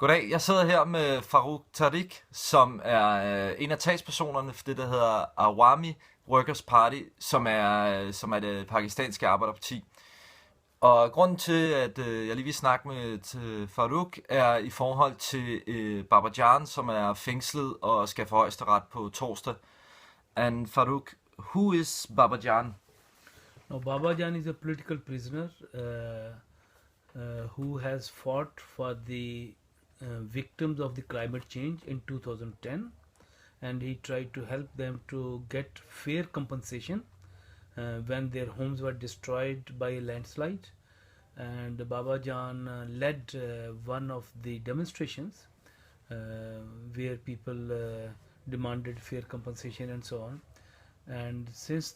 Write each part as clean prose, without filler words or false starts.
Goddag, jeg sidder her med Farooq Tariq, som er en af talspersonerne for det, der hedder Awami Workers Party, som er det pakistanske arbejderparti. Og grunden til, at jeg lige vil snakke med til Farooq, er i forhold til Babajan, som er fængslet og skal for højesteret på torsdag. And Farooq, who is Babajan? Now, Babajan is a political prisoner who has fought for the victims of the climate change in 2010, and he tried to help them to get fair compensation when their homes were destroyed by a landslide. And Babajan led one of the demonstrations where people demanded fair compensation and so on. And since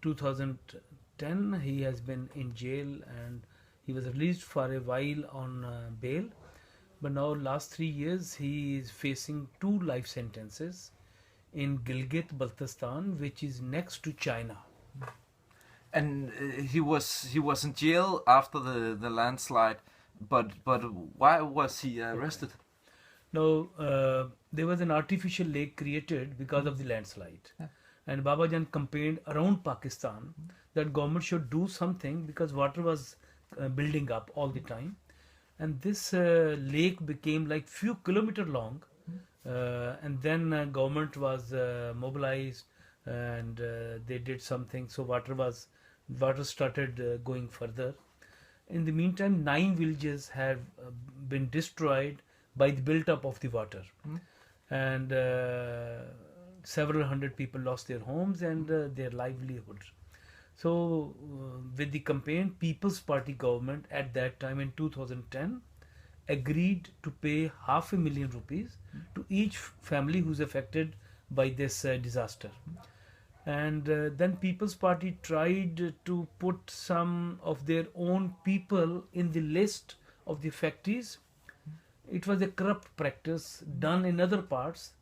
2010 he has been in jail, and he was released for a while on bail, but now last 3 years he is facing 2 life sentences in Gilgit-Baltistan, which is next to China. And he was in jail after the landslide, but why was he arrested? Now there was an artificial lake created because of the landslide, and Babajan campaigned around Pakistan that government should do something because water was building up all the time, and this lake became like few kilometers long, and then government was mobilized, and they did something, so water started going further. In the meantime, 9 villages have been destroyed by the build-up of the water, and several hundred people lost their homes and their livelihood. So with the campaign, People's Party government at that time in 2010 agreed to pay ₹500,000 to each family who's affected by this disaster. And then People's Party tried to put some of their own people in the list of the factories. It was a corrupt practice done in other parts,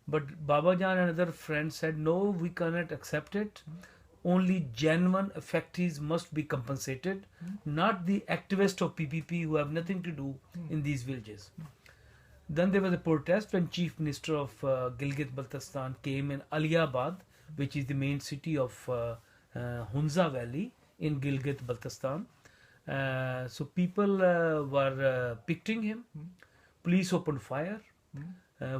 but Babajan and other friends said, no, we cannot accept it. Only genuine factories must be compensated, not the activists of PPP who have nothing to do in these villages. Then there was a protest when Chief Minister of Gilgit-Baltistan came in Aliabad, which is the main city of Hunza Valley in Gilgit-Baltistan. So people were picketing him. Police opened fire.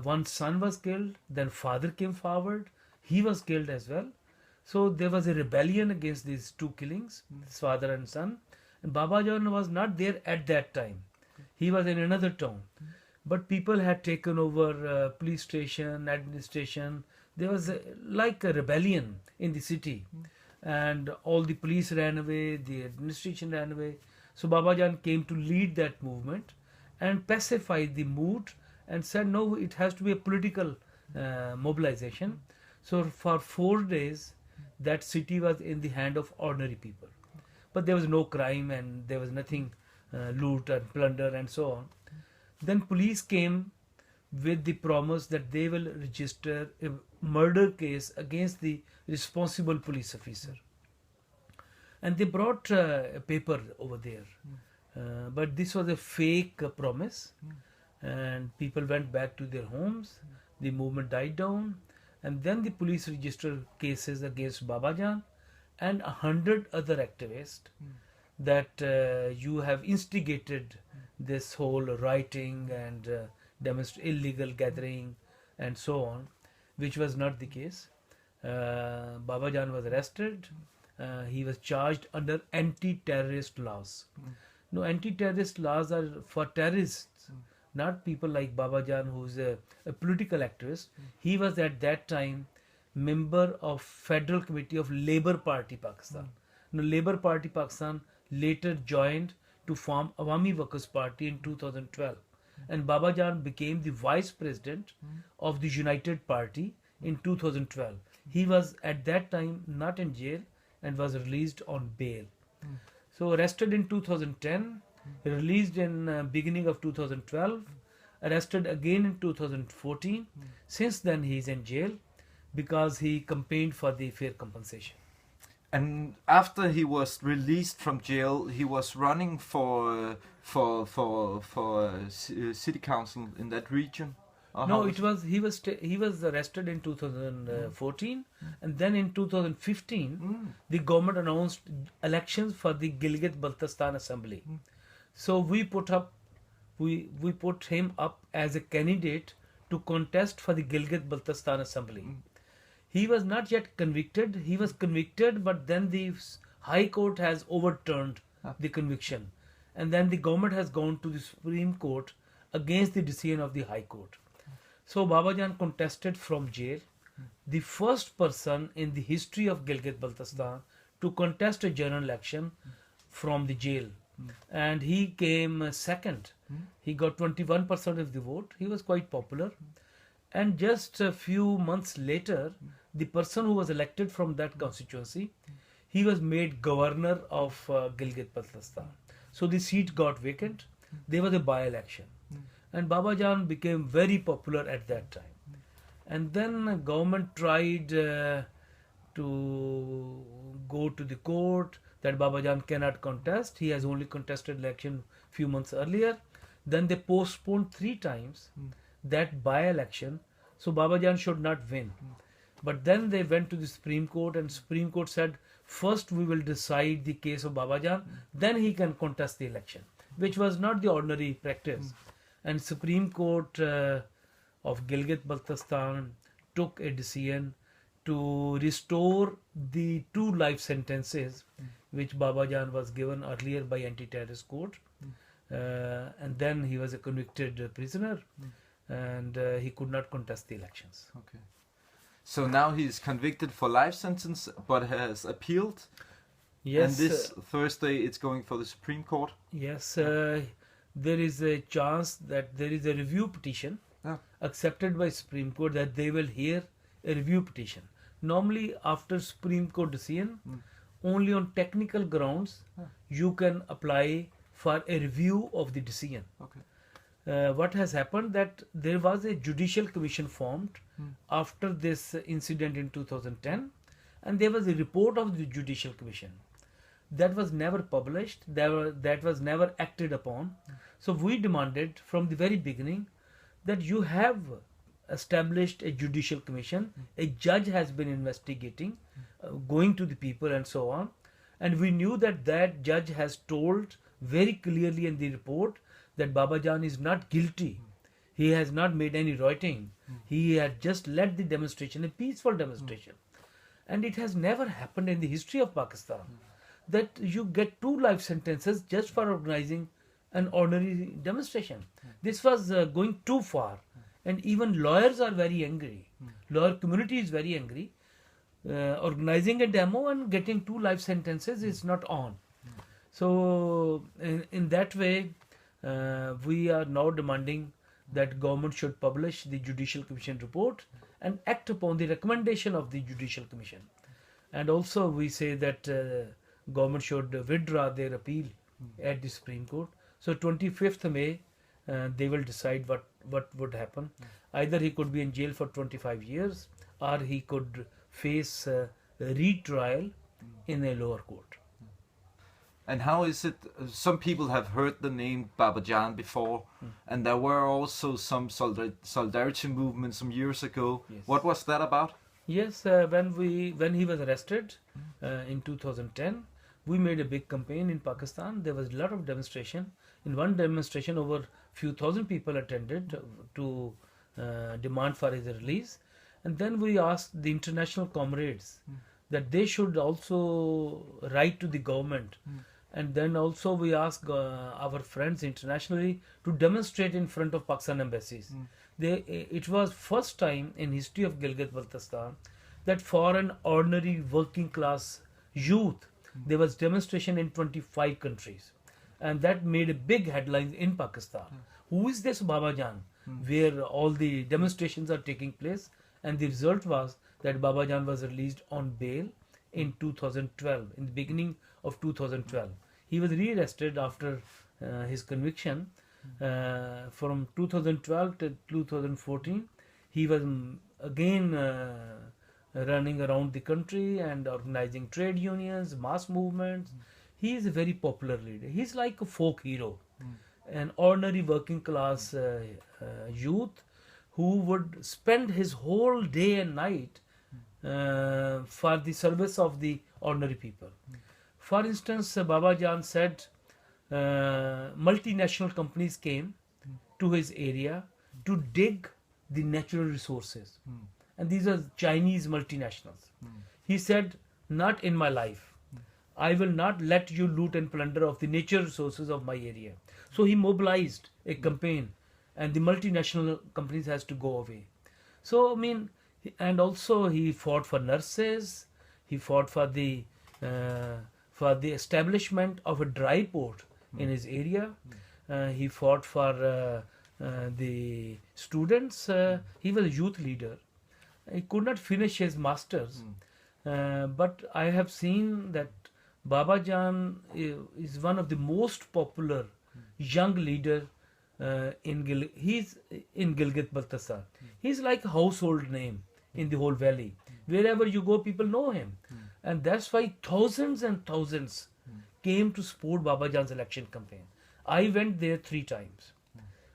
One son was killed. Then father came forward. He was killed as well. So there was a rebellion against these 2 killings, his father and son. And Babajan was not there at that time. He was in another town. But people had taken over police station, administration. There was like a rebellion in the city. And all the police ran away, the administration ran away. So Babajan came to lead that movement and pacify the mood and said, no, it has to be a political mobilization. So for 4 days, that city was in the hand of ordinary people. But there was no crime and there was nothing loot and plunder and so on. Then police came with the promise that they will register a murder case against the responsible police officer. And they brought a paper over there. But this was a fake promise. And people went back to their homes. The movement died down. And then the police registered cases against Babajan and 100 other activists that you have instigated this whole rioting and illegal gathering and so on, which was not the case. Babajan was arrested. He was charged under anti-terrorist laws. No, anti-terrorist laws are for terrorists, not people like Babajan, who's a political activist. He was at that time member of Federal Committee of Labour Party Pakistan. Now, Labour Party Pakistan later joined to form Awami Workers Party in 2012. And Babajan became the vice president of the United Party in 2012. He was at that time not in jail and was released on bail. So arrested in 2010, released in beginning of 2012, arrested again in 2014. Since then he is in jail because he campaigned for the fair compensation. And after he was released from jail, he was running for city council in that region. Or No, how it was he was arrested in 2014, and then in 2015, the government announced elections for the Gilgit-Baltistan Assembly. So we put him up as a candidate to contest for the Gilgit-Baltistan Assembly. He was not yet convicted. He was convicted, but then the High Court has overturned the conviction, and then the government has gone to the Supreme Court against the decision of the High Court. So Babajan contested from jail, the first person in the history of Gilgit-Baltistan to contest a general election from the jail. And he came second. He got 21% of the vote. He was quite popular. And just a few months later, the person who was elected from that constituency, he was made governor of Gilgit-Baltistan. So the seat got vacant. There was a by-election. And Babajan became very popular at that time. And then government tried to go to the court that Babajan cannot contest. He has only contested election few months earlier. Then they postponed 3 times that by-election, so Babajan should not win. But then they went to the Supreme Court, and Supreme Court said, first we will decide the case of Babajan, then he can contest the election, which was not the ordinary practice. And Supreme Court of Gilgit-Baltistan took a decision to restore the 2 life sentences which Babajan was given earlier by anti-terrorist court. And then he was a convicted prisoner, and he could not contest the elections. Okay. So now he's convicted for life sentence, but has appealed. Yes. And this Thursday it's going for the Supreme Court. Yes. There is a chance that there is a review petition accepted by Supreme Court, that they will hear a review petition. Normally, after Supreme Court decision, only on technical grounds you can apply for a review of the decision. Okay. What has happened, that there was a judicial commission formed after this incident in 2010, and there was a report of the judicial commission that was never published, that was never acted upon. So we demanded from the very beginning that you have established a judicial commission, a judge has been investigating, going to the people and so on, and we knew that that judge has told very clearly in the report that Babajan is not guilty. He has not made any rioting. He had just led the demonstration, a peaceful demonstration. And it has never happened in the history of Pakistan that you get 2 life sentences just for organizing an ordinary demonstration. This was going too far, and even lawyers are very angry. Lawyer community is very angry. Organizing a demo and getting 2 life sentences is not on. So in that way, we are now demanding that government should publish the Judicial Commission report and act upon the recommendation of the Judicial Commission. And also we say that government should withdraw their appeal at the Supreme Court. So 25th May, they will decide what would happen. Either he could be in jail for 25 years or he could face a retrial in a lower court. And how is it? Some people have heard the name Babajan before, and there were also some solidarity movements some years ago. Yes. What was that about? Yes, when he was arrested in 2010, we made a big campaign in Pakistan. There was a lot of demonstration. In one demonstration, over few thousand people attended to demand for his release. And then we asked the international comrades that they should also write to the government. And then also we asked our friends internationally to demonstrate in front of Pakistan embassies. It was first time in history of Gilgit-Baltistan that for an ordinary working class youth, there was demonstration in 25 countries. And that made a big headline in Pakistan. Who is this Babajan? Where all the demonstrations are taking place. And the result was that Babajan was released on bail in 2012, in the beginning of 2012. He was rearrested after his conviction. From 2012 to 2014, he was again running around the country and organizing trade unions, mass movements. He is a very popular leader. He's like a folk hero, an ordinary working class youth who would spend his whole day and night for the service of the ordinary people. For instance, Baba Jan said multinational companies came to his area to dig the natural resources. And these are Chinese multinationals. He said, not in my life. I will not let you loot and plunder of the nature resources of my area. So he mobilized a campaign and the multinational companies has to go away. So, I mean, and also he fought for nurses. He fought for the establishment of a dry port in his area. He fought for the students. He was a youth leader. He could not finish his masters, but I have seen that Baba Jan is one of the most popular young leader he's in Gilgit-Baltistan. He's like a household name in the whole valley. Wherever you go, people know him, and that's why thousands and thousands came to support Baba Jan's election campaign. I went there 3 times.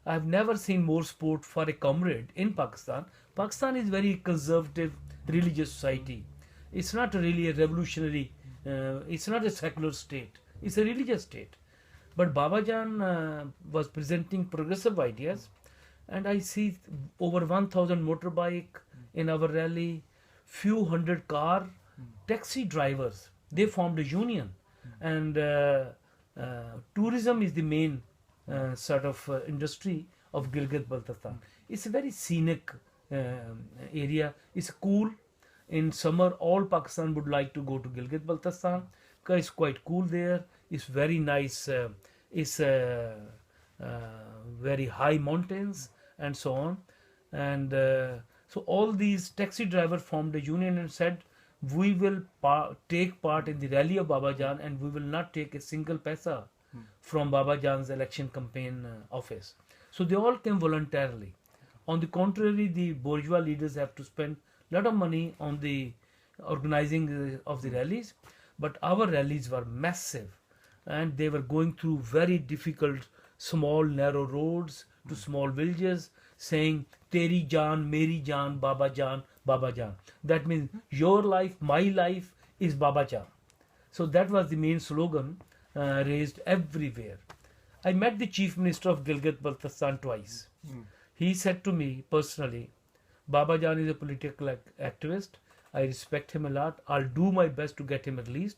I have never seen more support for a comrade in Pakistan. Pakistan is very conservative, religious society. It's not really a revolutionary, it's not a secular state. It's a religious state. But Baba Jan was presenting progressive ideas, and I see over 1,000 motorbike in our rally, few hundred car, taxi drivers. They formed a union, and tourism is the main sort of industry of Gilgit-Baltistan. It's a very scenic area. It's cool. In summer, all Pakistan would like to go to Gilgit-Baltistan because it's quite cool there. It's very nice. It's very high mountains and so on. And so all these taxi drivers formed a union and said, we will take part in the rally of Baba Jan and we will not take a single paisa from Baba Jan's election campaign office. So they all came voluntarily. On the contrary, the bourgeois leaders have to spend a lot of money on the organizing of the rallies, but our rallies were massive and they were going through very difficult small narrow roads to small villages saying Teri Jaan, Meri Jaan, Baba Jan, Baba Jan. That means your life, my life is Baba Jan. So that was the main slogan raised everywhere. I met the Chief Minister of Gilgit-Baltistan twice. He said to me personally, Baba Jan is a political activist. I respect him a lot. I'll do my best to get him released.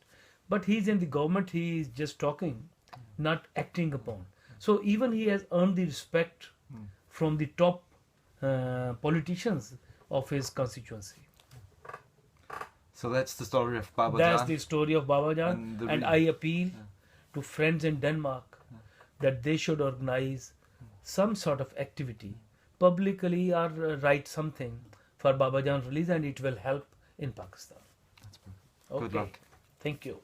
But he's in the government, he is just talking, not acting upon. So even he has earned the respect from the top politicians of his constituency. So that's the story of Baba That's Jan. the story of Baba Jan. And I appeal to friends in Denmark that they should organize some sort of activity publicly or write something for Baba Jan release, and it will help in Pakistan. That's perfect. Okay. Good luck. Thank you.